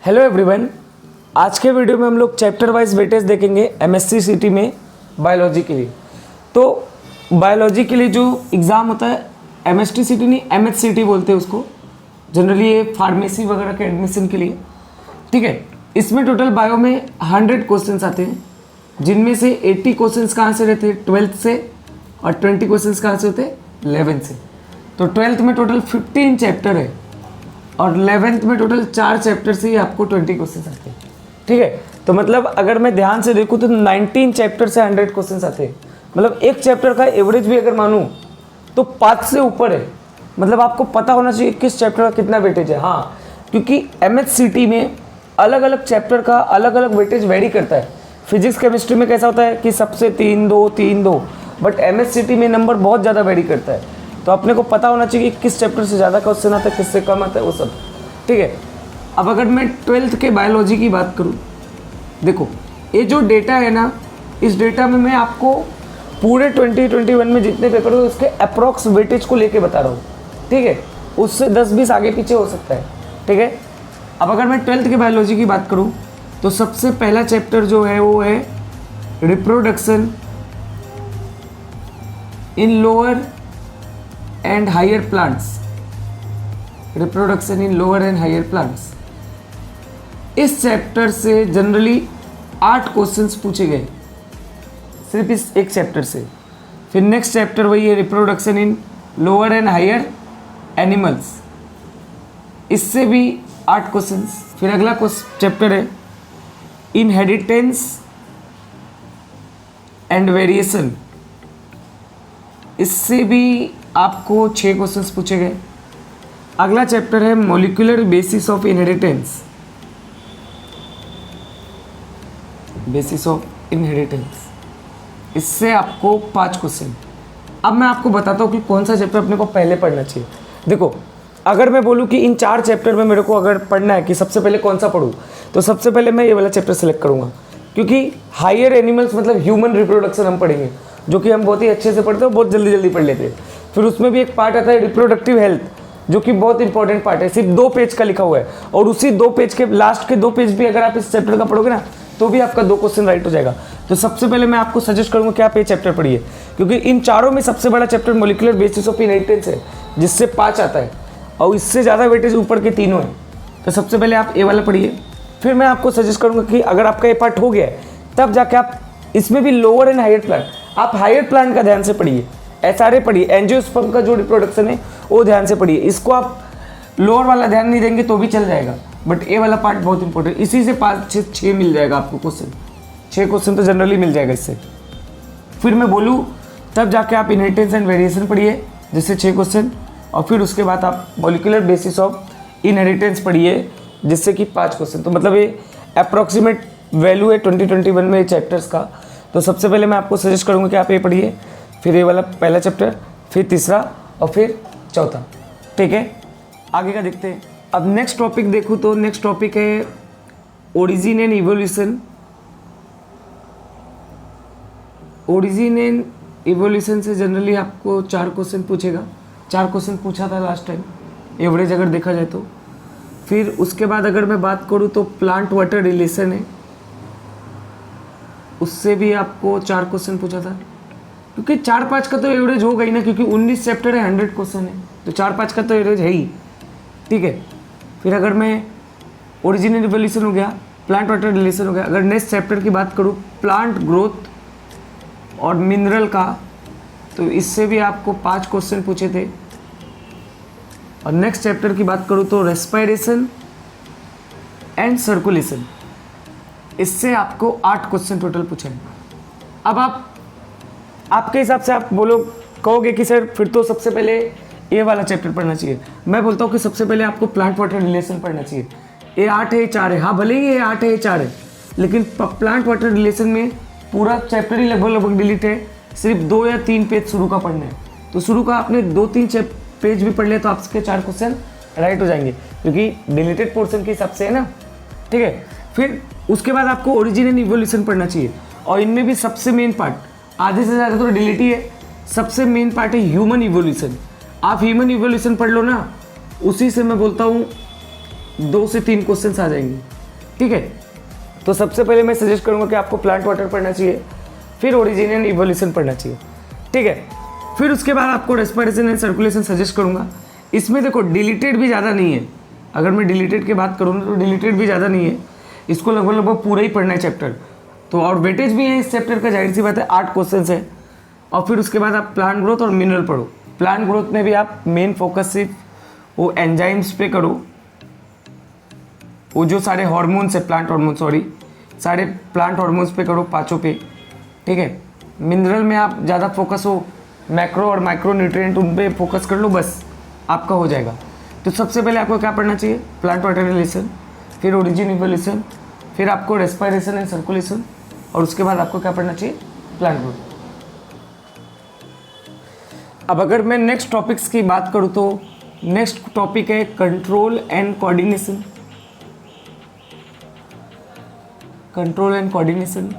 Hello everyone, आज के video में हम लोग चैप्टर वाइज वेटेज देखेंगे एमएससी सिटी में बायोलॉजी के लिए। तो बायोलॉजी के लिए जो एग्ज़ाम होता है एमएसटी सिटी नहीं एमएचसीटी बोलते हैं उसको, जनरली ये फार्मेसी वगैरह के एडमिशन के लिए, ठीक है। इसमें टोटल बायो में 100 क्वेश्चंस आते हैं, जिनमें से 80 क्वेश्चंस कहाँ से रहते हैं 12th से, और 20 क्वेश्चंस कहाँ से होते हैं 11th से। तो 12th में टोटल 15 चैप्टर है और 11th में टोटल 4 चैप्टर से ही आपको 20 क्वेश्चंस आते हैं, ठीक है। तो मतलब अगर मैं ध्यान से देखूँ तो 19 चैप्टर से 100 क्वेश्चंस आते हैं। मतलब एक चैप्टर का एवरेज भी अगर मानूँ तो 5 से ऊपर है। मतलब आपको पता होना चाहिए किस चैप्टर का कितना वेटेज है। हाँ, क्योंकि एमएचसीटी में अलग अलग चैप्टर का अलग अलग वेटेज वेरी करता है। फिजिक्स केमिस्ट्री में कैसा होता है कि सबसे 3-2, बट एमएचसीटी में नंबर बहुत ज़्यादा वेरी करता है। तो अपने को पता होना चाहिए कि किस चैप्टर से ज़्यादा क्वेश्चन आता है, किससे कम आता है, वो सब, ठीक है। अब अगर मैं 12th के बायोलॉजी की बात करूँ, देखो ये जो डेटा है ना, इस डेटा में मैं आपको पूरे 2021 में जितने पेपर हुए उसके अप्रॉक्स वेटेज को लेके बता रहा हूँ, ठीक है। उससे 10-20 आगे पीछे हो सकता है, ठीक है। अब अगर मैं 12th के बायोलॉजी की बात करूँ तो सबसे पहला चैप्टर जो है वो है reproduction in lower and higher plants. Reproduction in lower and higher plants, इस चैप्टर से जनरली 8 क्वेश्चंस पूछे गए सिर्फ इस एक चैप्टर से। फिर नेक्स्ट चैप्टर वही है reproduction in lower and higher animals, इससे भी 8 क्वेश्चंस। फिर अगला चैप्टर है इनहेरिटेंस एंड वेरिएशन, इससे भी आपको 6 क्वेश्चंस पूछे गए। अगला चैप्टर है molecular basis of inheritance, basis of inheritance, इससे आपको 5 क्वेश्चन। अब मैं आपको बताता हूँ कि कौन सा चैप्टर अपने को पहले पढ़ना चाहिए। देखो, अगर मैं बोलूँ कि इन 4 चैप्टर में मेरे को अगर पढ़ना है कि सबसे पहले कौन सा पढ़ूँ, तो सबसे पहले मैं ये वाला चैप्टर सेलेक्ट करूँगा, क्योंकि हायर एनिमल्स मतलब ह्यूमन रिप्रोडक्शन हम पढ़ेंगे, जो कि हम बहुत ही अच्छे से पढ़ते हैं, बहुत जल्दी जल्दी पढ़ लेते हैं। फिर उसमें भी एक पार्ट आता है रिप्रोडक्टिव हेल्थ, जो कि बहुत इंपॉर्टेंट पार्ट है, सिर्फ 2 पेज का लिखा हुआ है, और उसी 2 पेज के लास्ट के 2 पेज भी अगर आप इस चैप्टर का पढ़ोगे ना तो भी आपका 2 क्वेश्चन राइट हो जाएगा। तो सबसे पहले मैं आपको सजेस्ट करूँगा कि आप ये चैप्टर पढ़िए, क्योंकि इन चारों में सबसे बड़ा chapter molecular basis of inheritance है, जिससे 5 आता है, और इससे ज़्यादा वेटेज ऊपर के तीनों है। तो सबसे पहले आप ये वाला पढ़िए। फिर मैं आपको सजेस्ट करूँगा कि अगर आपका ये पार्ट हो गया है तब जाके आप इसमें भी लोअर एंड हायर प्लांट, आप हायर प्लांट का ध्यान से पढ़िए, एसआरए पढ़िए, एंजियोस्पर्म का जो रिप्रोडक्शन है वो ध्यान से पढ़िए। इसको आप लोअर वाला ध्यान नहीं देंगे तो भी चल जाएगा, बट ए वाला पार्ट बहुत इंपॉर्टेंट, इसी से 5-6 मिल जाएगा आपको क्वेश्चन, 6 क्वेश्चन तो जनरली मिल जाएगा इससे। फिर मैं बोलूँ तब जाके आप इनहेरिटेंस एंड वेरिएशन पढ़िए, जिससे 6 क्वेश्चन, और फिर उसके बाद आप मॉलिक्यूलर बेसिस ऑफ इनहेरिटेंस पढ़िए, जिससे कि 5 क्वेश्चन। तो मतलब ये अप्रॉक्सीमेट वैल्यू है 2021 में चैप्टर्स का। तो सबसे पहले मैं आपको सजेस्ट करूँगा कि आप ये पढ़िए, फिर ये वाला पहला चैप्टर, फिर तीसरा, और फिर चौथा, ठीक है। आगे का देखते हैं। अब नेक्स्ट टॉपिक देखूँ तो नेक्स्ट टॉपिक है origin and evolution. Origin and evolution से जनरली आपको 4 क्वेश्चन पूछेगा, 4 क्वेश्चन पूछा था लास्ट टाइम एवरेज अगर देखा जाए तो। फिर उसके बाद अगर मैं बात करूँ तो प्लांट वाटर रिलेशन है, उससे भी आपको 4 क्वेश्चन पूछा था, क्योंकि 4-5 का तो एवरेज होगा ही ना, क्योंकि 19 चैप्टर है, 100 क्वेश्चन है, तो 4-5 का तो एवरेज है ही, ठीक है। फिर अगर मैं ओरिजिन एंड इवोल्यूशन हो गया, प्लांट वाटर रिलेशन हो गया, अगर नेक्स्ट चैप्टर की बात करूँ प्लांट ग्रोथ और मिनरल का, तो इससे भी आपको 5 क्वेश्चन पूछे थे। और नेक्स्ट चैप्टर की बात करूँ तो रेस्पिरेशन एंड सर्कुलेशन, इससे आपको 8 क्वेश्चन टोटल पूछे हैं। अब आपके हिसाब से आप कहोगे कि सर फिर तो सबसे पहले ये वाला चैप्टर पढ़ना चाहिए। मैं बोलता हूँ कि सबसे पहले आपको प्लांट वाटर रिलेशन पढ़ना चाहिए। ये 8 है, ये 4 है, हाँ भले ही ये 8 है, ये 4 है, लेकिन प्लांट वाटर रिलेशन में पूरा चैप्टर ही लगभग डिलीट है, सिर्फ 2 या 3 पेज शुरू का पढ़ना है। तो शुरू का आपने 2-3 पेज भी पढ़ लिया तो आपके 4 क्वेश्चन राइट हो जाएंगे, क्योंकि डिलीटेड पोर्शन के हिसाब से है ना, ठीक है। फिर उसके बाद आपको ओरिजिन एंड इवोल्यूशन पढ़ना चाहिए, और इनमें भी सबसे मेन पार्ट, आधे से ज़्यादा तो डिलीट ही है, सबसे मेन पार्ट है ह्यूमन इवोल्यूशन। आप ह्यूमन इवोल्यूशन पढ़ लो ना, उसी से मैं बोलता हूँ 2 से 3 क्वेश्चन आ जाएंगे, ठीक है। तो सबसे पहले मैं सजेस्ट करूँगा कि आपको प्लांट वाटर पढ़ना चाहिए, फिर ओरिजिन एंड इवोल्यूशन पढ़ना चाहिए, ठीक है। फिर उसके बाद आपको रेस्पिरेशन एंड सर्कुलेशन सजेस्ट करूँगा। इसमें देखो डिलीटेड भी ज़्यादा नहीं है, अगर मैं डिलीटेड की बात करूँ तो डिलीटेड भी ज़्यादा नहीं है, इसको लगभग पूरा ही पढ़ना है चैप्टर। तो और वेटेज भी है इस चैप्टर का, जाहिर सी बात है 8 क्वेश्चन है। और फिर उसके बाद आप प्लांट ग्रोथ और मिनरल पढ़ो। प्लांट ग्रोथ में भी आप मेन फोकस सिर्फ वो एंजाइम्स पे करो, वो जो सारे हार्मोन्स है, प्लांट हार्मोन सॉरी, सारे प्लांट हार्मोन्स पे करो, पाँचों पे, ठीक है। मिनरल में आप ज़्यादा फोकस हो मैक्रो और माइक्रो न्यूट्रिएंट, उन पे फोकस कर लो, बस आपका हो जाएगा। तो सबसे पहले आपको क्या पढ़ना चाहिए? प्लांट वाटर रिलेशन, फिर ओरिजिन इवोल्यूशन, फिर आपको रेस्पिरेशन एंड सर्कुलेशन, और उसके बाद आपको क्या पढ़ना चाहिए? Plant growth. अब अगर मैं नेक्स्ट टॉपिक्स की बात करूँ तो नेक्स्ट टॉपिक है control and coordination. Control and coordination,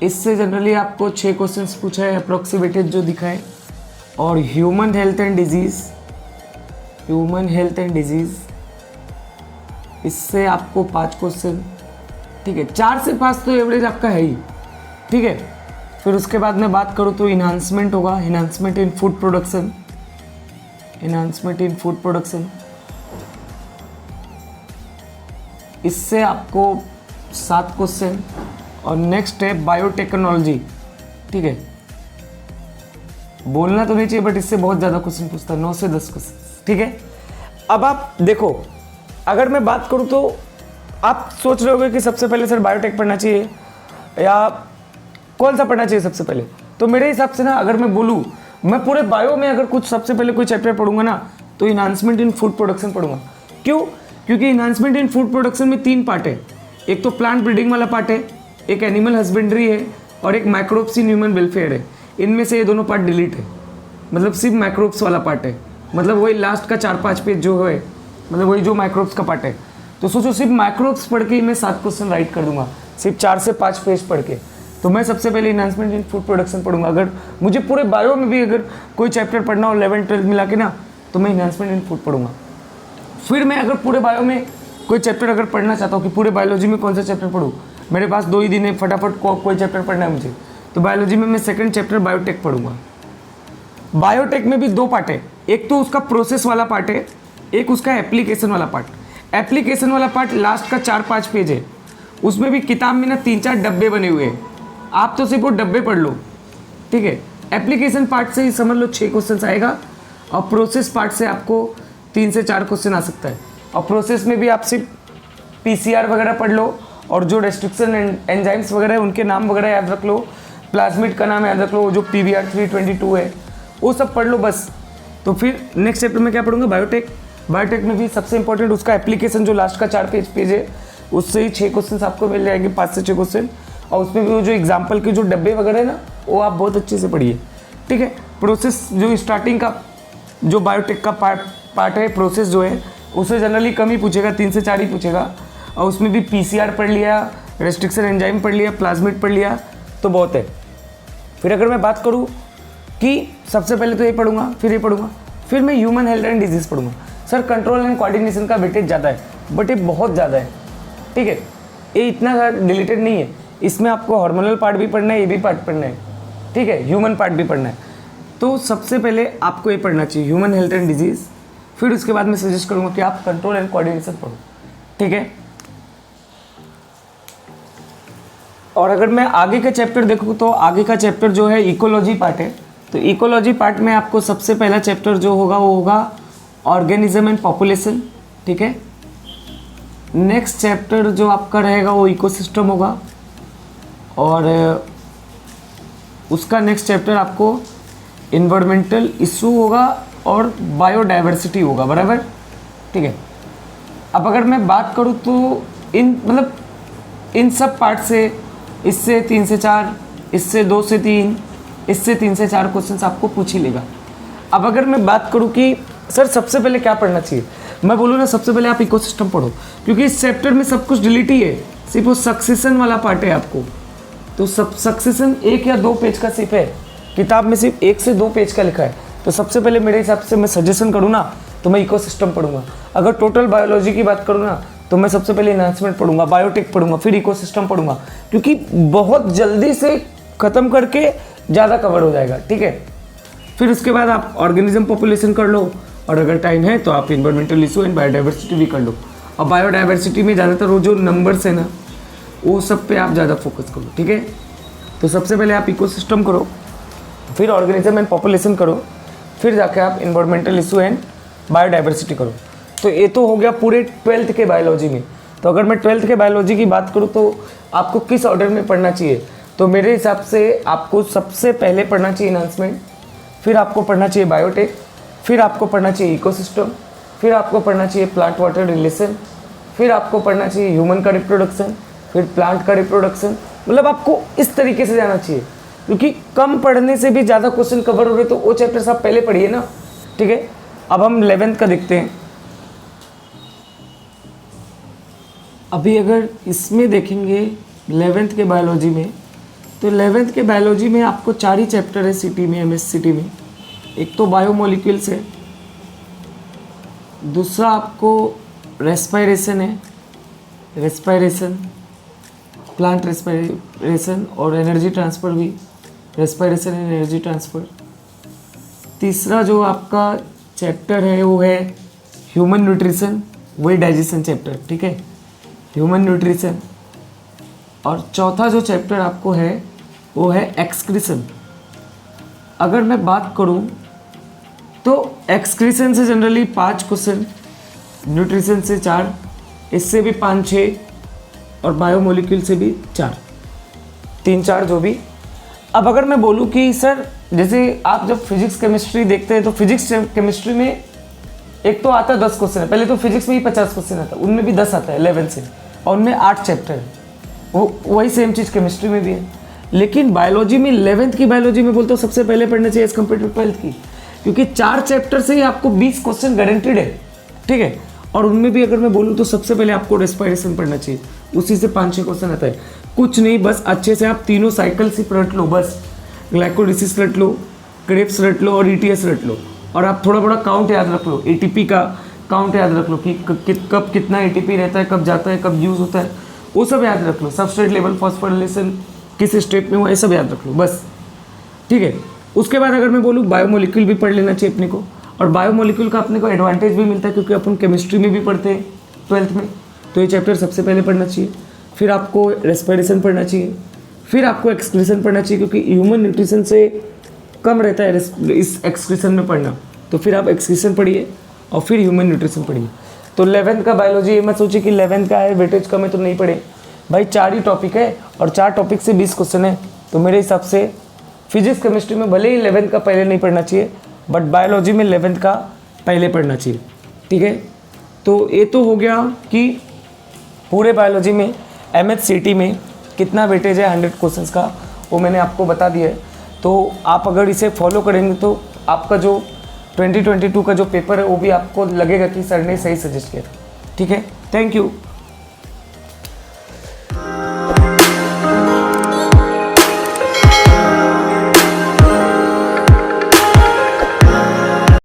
इससे जनरली आपको 6 क्वेश्चंस पूछा है अप्रोक्सीमेटेड जो दिखा है। और human health and disease, human health and disease, इससे आपको 5 क्वेश्चन, ठीक है। 4 से 5 तो एवरेज आपका है ही, ठीक है। फिर उसके बाद मैं बात करूँ तो इन्हांसमेंट होगा, इन्हांसमेंट इन फूड प्रोडक्शन, इन्हांसमेंट इन फूड प्रोडक्शन, इससे आपको 7 क्वेश्चन। और नेक्स्ट है बायोटेक्नोलॉजी, ठीक है। बोलना तो नहीं चाहिए बट इससे बहुत ज़्यादा क्वेश्चन पूछता है, 9 से 10 क्वेश्चन, ठीक है। अब आप देखो, अगर मैं बात करूँ तो आप सोच रहे होगे कि सबसे पहले सर बायोटेक पढ़ना चाहिए या कौन सा पढ़ना चाहिए सबसे पहले। तो मेरे हिसाब से ना, अगर मैं बोलूँ, मैं पूरे बायो में अगर कुछ सबसे पहले कोई चैप्टर पढ़ूंगा ना, तो इन्हांसमेंट इन फूड प्रोडक्शन पढ़ूंगा। क्यों? क्योंकि इन्हांसमेंट इन फूड प्रोडक्शन में 3 पार्ट है। एक तो प्लांट ब्रीडिंग वाला पार्ट है, एक एनिमल हस्बेंड्री है, और एक माइक्रोब्स इन ह्यूमन वेलफेयर है। इनमें से ये दोनों पार्ट डिलीट है, मतलब सिर्फ माइक्रोब्स वाला पार्ट है, मतलब वही लास्ट का 4-5 पेज जो है, मतलब वही जो माइक्रोब्स का पार्ट है। तो सोचो सिर्फ माइक्रोब्स पढ़ के मैं 7 क्वेश्चन राइट कर दूंगा, सिर्फ 4 से 5 पेज पढ़ के। तो मैं सबसे पहले इन्हांसमेंट इन फूड प्रोडक्शन पढ़ूंगा। अगर मुझे पूरे बायो में भी अगर कोई चैप्टर पढ़ना हो 11-12 मिला के ना, तो मैं इन्हांसमेंट इन फूड पढ़ूंगा। फिर मैं अगर पूरे बायो में कोई चैप्टर अगर पढ़ना चाहता हूँ कि पूरे बायोलॉजी में कौन सा चैप्टर पढ़ूँ, मेरे पास 2 ही दिन है, फटाफट कोई चैप्टर पढ़ना है मुझे, तो बायोलॉजी में मैं सेकंड चैप्टर बायोटेक पढ़ूंगा। बायोटेक में भी 2 पार्ट है, एक तो उसका प्रोसेस वाला पार्ट है, एक उसका एप्लीकेशन वाला पार्ट। एप्लीकेशन वाला पार्ट लास्ट का 4-5 पेज है, उसमें भी किताब में ना 3-4 डब्बे बने हुए हैं, आप तो सिर्फ वो डब्बे पढ़ लो, ठीक है। एप्लीकेशन पार्ट से ही समझ लो 6 क्वेश्चन आएगा, और प्रोसेस पार्ट से आपको 3 से 4 क्वेश्चन आ सकता है। और प्रोसेस में भी आप सिर्फ PCR वगैरह पढ़ लो, और जो रेस्ट्रिक्शन एंजाइम्स वगैरह है उनके नाम वगैरह याद रख लो, प्लाज्मिड का नाम याद रख लो, जो PBr 322 है वो सब पढ़ लो बस। तो फिर नेक्स्ट चैप्टर में क्या पढ़ूंगा? बायोटेक। बायोटेक में भी सबसे इंपॉर्टेंट उसका एप्लीकेशन जो लास्ट का 4 पेज है, उससे ही 6 क्वेश्चन आपको मिल जाएंगे, 5 से 6 क्वेश्चन। और उसमें भी वो जो एग्जाम्पल के जो डब्बे वगैरह है ना, वो आप बहुत अच्छे से पढ़िए, ठीक है। प्रोसेस जो स्टार्टिंग का जो बायोटेक का पार्ट है, प्रोसेस जो है, उसे जनरली कम ही पूछेगा, 3 से 4 ही पूछेगा। और उसमें भी PCR पढ़ लिया, रेस्ट्रिक्शन एंजाइम पढ़ लिया, प्लाज्मिड पढ़ लिया, तो बहुत है। फिर अगर मैं बात करूँ कि सबसे पहले तो ये पढ़ूंगा, फिर ये पढ़ूंगा, फिर मैं ह्यूमन हेल्थ एंड डिजीज़ पढ़ूंगा। सर कंट्रोल एंड कोऑर्डिनेशन का वेटेज ज़्यादा है, बट ये बहुत ज़्यादा है, ठीक है। ये इतना डिलीटेड नहीं है, इसमें आपको हार्मोनल पार्ट भी पढ़ना है, ये भी पार्ट पढ़ना है, ठीक है, ह्यूमन पार्ट भी पढ़ना है। तो सबसे पहले आपको ये पढ़ना चाहिए ह्यूमन हेल्थ एंड डिजीज़, फिर उसके बाद मैं सजेस्ट करूँगा कि आप कंट्रोल एंड कोऑर्डिनेशन पढ़ो, ठीक है। और अगर मैं आगे का चैप्टर देखूँ तो आगे का चैप्टर जो है इकोलॉजी पार्ट है। तो इकोलॉजी पार्ट में आपको सबसे पहला चैप्टर जो होगा वो होगा ऑर्गेनिज्म एंड पॉपुलेशन, ठीक है। नेक्स्ट चैप्टर जो आपका रहेगा वो इकोसिस्टम होगा, और उसका नेक्स्ट चैप्टर आपको इन्वायरमेंटल इशू होगा और बायोडाइवर्सिटी होगा, बराबर, ठीक है। अब अगर मैं बात करूँ तो इन सब पार्ट से, इससे 3 से 4, इससे 2 से 3, इससे 3 से 4 क्वेश्चंस आपको पूछ ही लेगा। अब अगर मैं बात करूँ कि सर सबसे पहले क्या पढ़ना चाहिए, मैं बोलूँ ना सबसे पहले आप इकोसिस्टम पढ़ो, क्योंकि इस चैप्टर में सब कुछ डिलीट ही है, सिर्फ वो सक्सेशन वाला पार्ट है आपको। तो सब सक्सेशन 1 या 2 पेज का सिर्फ है, किताब में सिर्फ 1 से 2 पेज का लिखा है। तो सबसे पहले मेरे हिसाब से मैं सजेशन करूँ ना, तो मैं इकोसिस्टम पढ़ूंगा। अगर टोटल बायोलॉजी की बात करूँ ना, तो मैं सबसे पहले इन्हांसमेंट पढ़ूंगा, बायोटेक पढ़ूंगा, फिर इकोसिस्टम पढ़ूंगा, क्योंकि बहुत जल्दी से ख़त्म करके ज़्यादा कवर हो जाएगा, ठीक है। फिर उसके बाद आप ऑर्गेनिज्म पॉपुलेशन कर लो, और अगर टाइम है तो आप इन्वायरमेंटल इशू एंड बायोडाइवर्सिटी भी कर लो। और बायोडाइवर्सिटी में ज़्यादातर वो जो नंबर्स है ना, वो सब पे आप ज़्यादा फोकस करो, ठीक है। तो सबसे पहले आप इकोसिस्टम करो, फिर ऑर्गेनिज्म एंड पॉपुलेशन करो, फिर जाके आप इन्वायरमेंटल इशू एंड बायोडाइवर्सिटी करो। तो ये तो हो गया पूरे 12th के बायोलॉजी में। तो अगर मैं 12th के बायोलॉजी की बात करूँ तो आपको किस ऑर्डर में पढ़ना चाहिए, तो मेरे हिसाब से आपको सबसे पहले पढ़ना चाहिए इन्हांसमेंट, फिर आपको पढ़ना चाहिए बायोटेक, फिर आपको पढ़ना चाहिए इकोसिस्टम, फिर आपको पढ़ना चाहिए प्लांट वाटर रिलेशन, फिर आपको पढ़ना चाहिए ह्यूमन का रिप्रोडक्शन, फिर प्लांट का रिप्रोडक्शन। मतलब आपको इस तरीके से जाना चाहिए, क्योंकि कम पढ़ने से भी ज़्यादा क्वेश्चन कवर हो रहे, तो वो चैप्टर्स आप पहले पढ़िए ना, ठीक है। अब हम 11th का देखते हैं। अभी अगर इसमें देखेंगे 11th के बायोलॉजी में, तो 11th के बायोलॉजी में आपको 4 ही चैप्टर है सिटी में, MSCT में। एक तो बायोमोलिक्यूल्स है, दूसरा आपको रेस्पायरेशन है, रेस्पायरेशन, प्लांट रेस्पायरेशन और एनर्जी ट्रांसफ़र भी, रेस्पायरेशन एंड एनर्जी ट्रांसफ़र। तीसरा जो आपका चैप्टर है वो है ह्यूमन न्यूट्रिशन, वही डाइजेशन चैप्टर, ठीक है, ह्यूमन न्यूट्रिशन। और चौथा जो चैप्टर आपको है वो है एक्सक्रीशन। अगर मैं बात करूं तो एक्सक्रीशन से जनरली 5 क्वेश्चन, न्यूट्रिशन से 4, इससे भी 5-6, और बायोमोलिक्यूल से भी 4, 3-4 जो भी। अब अगर मैं बोलूं कि सर जैसे आप जब फिजिक्स केमिस्ट्री देखते हैं तो फिजिक्स केमिस्ट्री में एक तो आता है 10 क्वेश्चन है, पहले तो फिजिक्स में ही 50 क्वेश्चन आता है, उनमें भी 10 आता है 11 से, और उनमें 8 चैप्टर है। वही सेम चीज़ केमिस्ट्री में भी है। लेकिन बायोलॉजी में 11th की बायोलॉजी में बोलते हो सबसे पहले पढ़ना चाहिए एज कम्पेयर टू 12th की, क्योंकि 4 चैप्टर से ही आपको 20 क्वेश्चन गारंटीड है, ठीक है। और उनमें भी अगर मैं बोलूँ तो सबसे पहले आपको रेस्पायरेशन पढ़ना चाहिए, उसी से 5-6 क्वेश्चन आता है। कुछ नहीं, बस अच्छे से आप तीनों साइकिल्स ही रट लो, बस ग्लाइकोलिसिस रट लो, क्रेब्स रट लो और ETS रट लो, और आप थोड़ा बड़ा काउंट याद रख लो, ATP का काउंट याद रख लो कि कब कितना ATP रहता है, कब जाता है, कब यूज़ होता है, वो सब याद रख लो। सबस्ट्रेट लेवल फॉस्फोरिलेशन किस स्टेप में हुआ, ये सब याद रख लो बस, ठीक है। उसके बाद अगर मैं बोलूँ बायोमोलिक्यूल भी पढ़ लेना चाहिए अपने को, और बायोमोलिक्यूल का अपने को एडवांटेज भी मिलता है क्योंकि अपन केमिस्ट्री में भी पढ़ते हैं 12th में, तो ये चैप्टर सबसे पहले पढ़ना चाहिए। फिर आपको रेस्पिरेशन पढ़ना चाहिए, फिर आपको एक्सक्रीशन पढ़ना चाहिए, क्योंकि ह्यूमन न्यूट्रिशन से कम रहता है इस एक्सक्रीशन में पढ़ना, तो फिर आप एक्सक्रीशन पढ़िए और फिर ह्यूमन न्यूट्रिशन पढ़िए। तो 11th का बायोलॉजी ये मत सोचिए कि 11th का है वेटेज कम है तो नहीं पढ़े, भाई 4 ही टॉपिक है और 4 टॉपिक से 20 क्वेश्चन है। तो मेरे हिसाब से फिजिक्स केमिस्ट्री में भले ही 11th का पहले नहीं पढ़ना चाहिए, बट बायोलॉजी में 11th का पहले पढ़ना चाहिए, ठीक है। तो ये तो हो गया कि पूरे बायोलॉजी में MHCT में कितना वेटेज है 100 क्वेश्चंस का, वो मैंने आपको बता दिया है। तो आप अगर इसे फॉलो करेंगे तो आपका जो 2022 का जो पेपर है वो भी आपको लगेगा कि सर ने सही सजेस्ट किया था, ठीक है। Thank you.